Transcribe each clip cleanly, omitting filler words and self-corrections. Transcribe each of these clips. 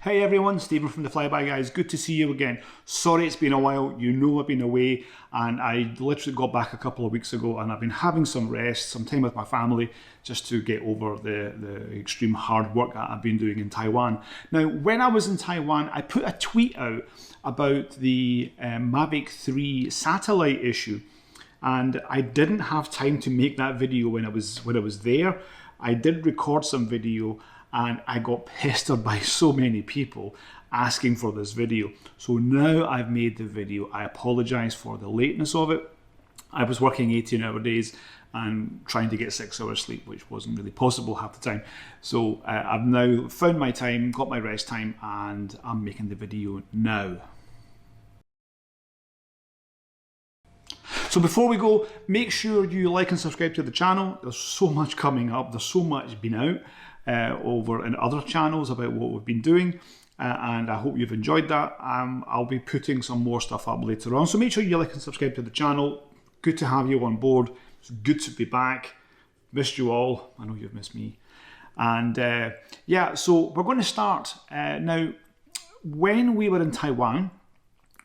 Hey everyone, Stephen from the Flyby Guys. Good to see you again. Sorry it's been a while. You know I've been away and I literally got back a couple of weeks ago and I've been having some rest, some time with my family just to get over the extreme hard work that I've been doing in Taiwan. Now, when I was in Taiwan, I put a tweet out about the Mavic 3 satellite issue and I didn't have time to make that video when I was there. I did record some video and I got pestered by so many people asking for this video. So now I've made the video. I apologize for the lateness of it. I was working 18-hour days and trying to get 6 hours sleep, which wasn't really possible half the time. So I've now found my time, got my rest time, and I'm making the video now. So before we go, make sure you like and subscribe to the channel. There's so much coming up. There's so much been out over in other channels about what we've been doing. And I hope you've enjoyed that. I'll be putting some more stuff up later on. So make sure you like and subscribe to the channel. Good to have you on board. It's good to be back. Missed you all. I know you've missed me. And yeah, so we're going to start. Now, when we were in Taiwan,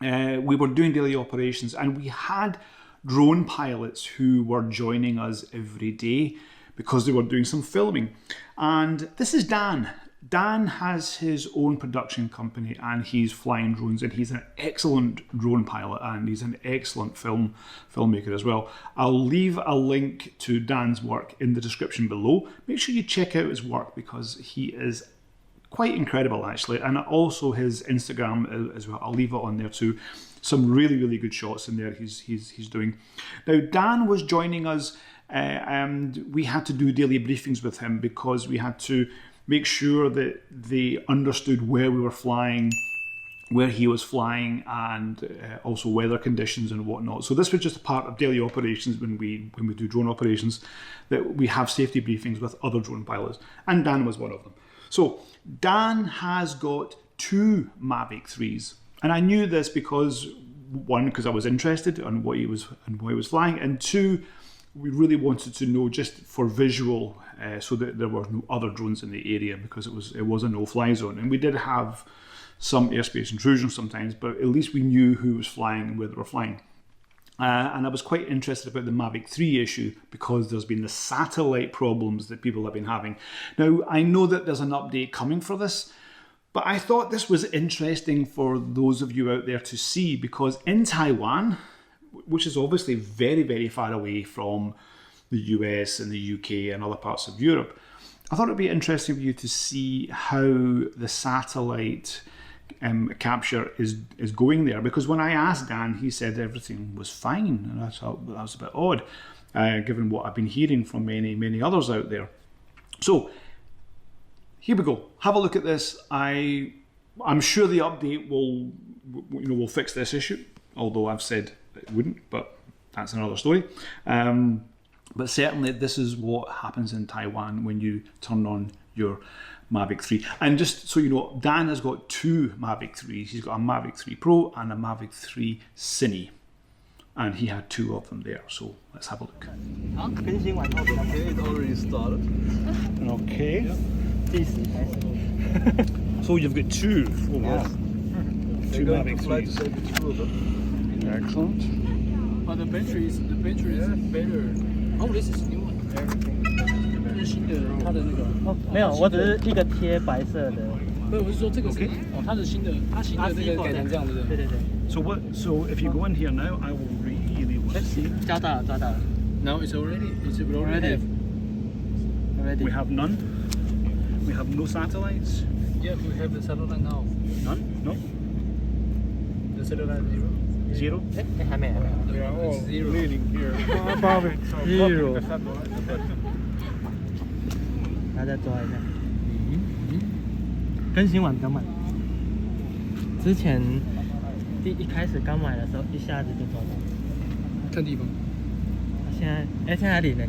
we were doing daily operations and we had drone pilots who were joining us every day because they were doing some filming. And this is Dan. Dan has his own production company and he's flying drones and he's an excellent drone pilot and he's an excellent filmmaker as well. I'll leave a link to Dan's work in the description below. Make sure you check out his work because he is quite incredible actually, and also his Instagram as well. I'll leave it on there too. Some really good shots in there he's doing. Now Dan was joining us and we had to do daily briefings with him because we had to make sure that they understood where we were flying, where he was flying, and also weather conditions and whatnot. So this was just a part of daily operations when we do drone operations, that we have safety briefings with other drone pilots, and Dan was one of them. So Dan has got 2 Mavic 3s, and I knew this because one, because I was interested in what he was flying, and 2, we really wanted to know just for visual, so that there were no other drones in the area because it was a no-fly zone, and we did have some airspace intrusion sometimes, but at least we knew who was flying and where they were flying. And I was quite interested about the Mavic 3 issue because there's been the satellite problems that people have been having. Now, I know that there's an update coming for this, but I thought this was interesting for those of you out there to see because in Taiwan, which is obviously very far away from the US and the UK and other parts of Europe, I thought it'd be interesting for you to see how the satellite capture is going there, because when I asked Dan, he said everything was fine, and I thought that was a bit odd, given what I've been hearing from many others out there. So here we go. Have a look at this. I'm sure the update will fix this issue, although I've said it wouldn't, but that's another story. But certainly this is what happens in Taiwan when you turn on your Mavic 3. And just so you know, Dan has got 2 Mavic 3s. He's got a Mavic 3 Pro and a Mavic 3 Cine. And he had 2 of them there. So let's have a look. Okay, it already started. Okay. So you've got 2. Oh, wow. 2 Mavic 3s. Excellent. But the battery is better. Oh, this is new one. 这是新的，它的那个哦，没有，我只是一个贴白色的。不是，我是说这个是哦，它的新的，它新的这个改成这样子的。对对对。So if you go in here now, I will really want to see. 抓到了。Now it's already have. Already. We have none. We have no satellites. Yeah, we have the satellite now. None? No. The satellite 0. 0? 还没。 They are all 0. Leading here. 0。大家抓一下。更新完比较慢。之前一开始刚买的时候，一下子就抓到。看地方。现在哪里呢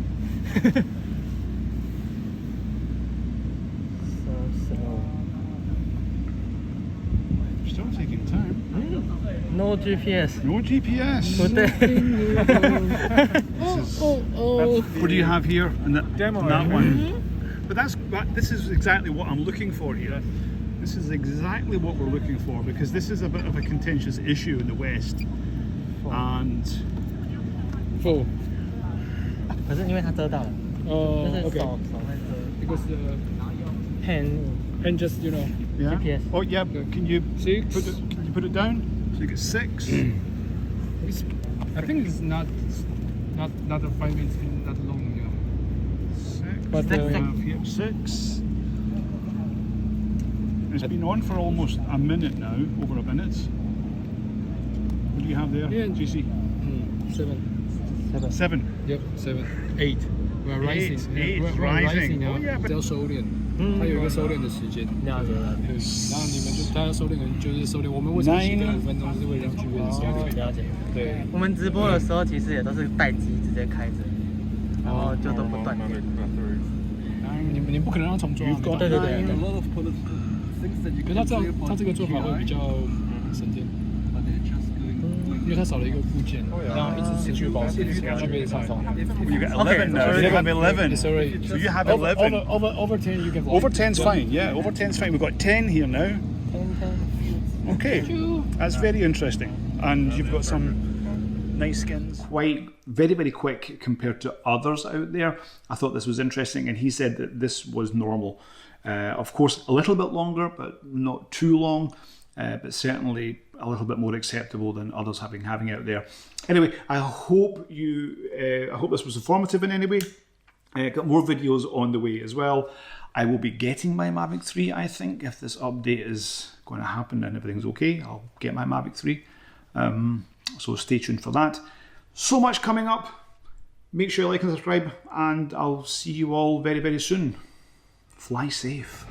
？So slow. Still taking time. No GPS. No GPS. Oh. What do you have here? And that one. But this is exactly what I'm looking for here. This is exactly what we're looking for, because this is a bit of a contentious issue in the West. And Full. 可是因为它遮到了，就是手 Okay. 手会遮。 Because the Hand and just yeah. GPS. Oh yeah, but can you 6. put it down? So you get 6. It's, I think it's not a 5 minutes, not long. 6. But Six. Here, 6. It's been on for almost a minute now, over a minute. What do you have there, Yeah. GC? 7. 7. Yep, 7, 8. We're rising. Eight, We're rising. now. Oh, yeah, but- 要收敛，它有一个收敛的时间。了解了解对，然后你们就他要收敛，可能就是收敛。我们为什么写个5分钟，就是为了让 GPS 收敛。了解。对。我们直播的时候其实也都是待机直接开着，然后就都不断电。你不可能让重装。对对对。可是他这个做法会比较省电，因为它少了一个部件，然后一直持续保持 GPS 上方。 You get 11 now. Okay. You have 11. Sorry. So you have 11. Over 10 you can fly. Over 10's fine, yeah. Over 10's fine. We've got 10 here now. Okay, that's very interesting. And you've got some nice skins. Quite very, very quick compared to others out there. I thought this was interesting, and he said that this was normal. Of course, a little bit longer, but not too long. But certainly a little bit more acceptable than others have been having out there. Anyway, I hope this was informative in any way. Got more videos on the way as well. I will be getting my Mavic 3, I think, if this update is going to happen and everything's okay. I'll get my Mavic 3. So stay tuned for that. So much coming up. Make sure you like and subscribe, and I'll see you all very, very soon. Fly safe.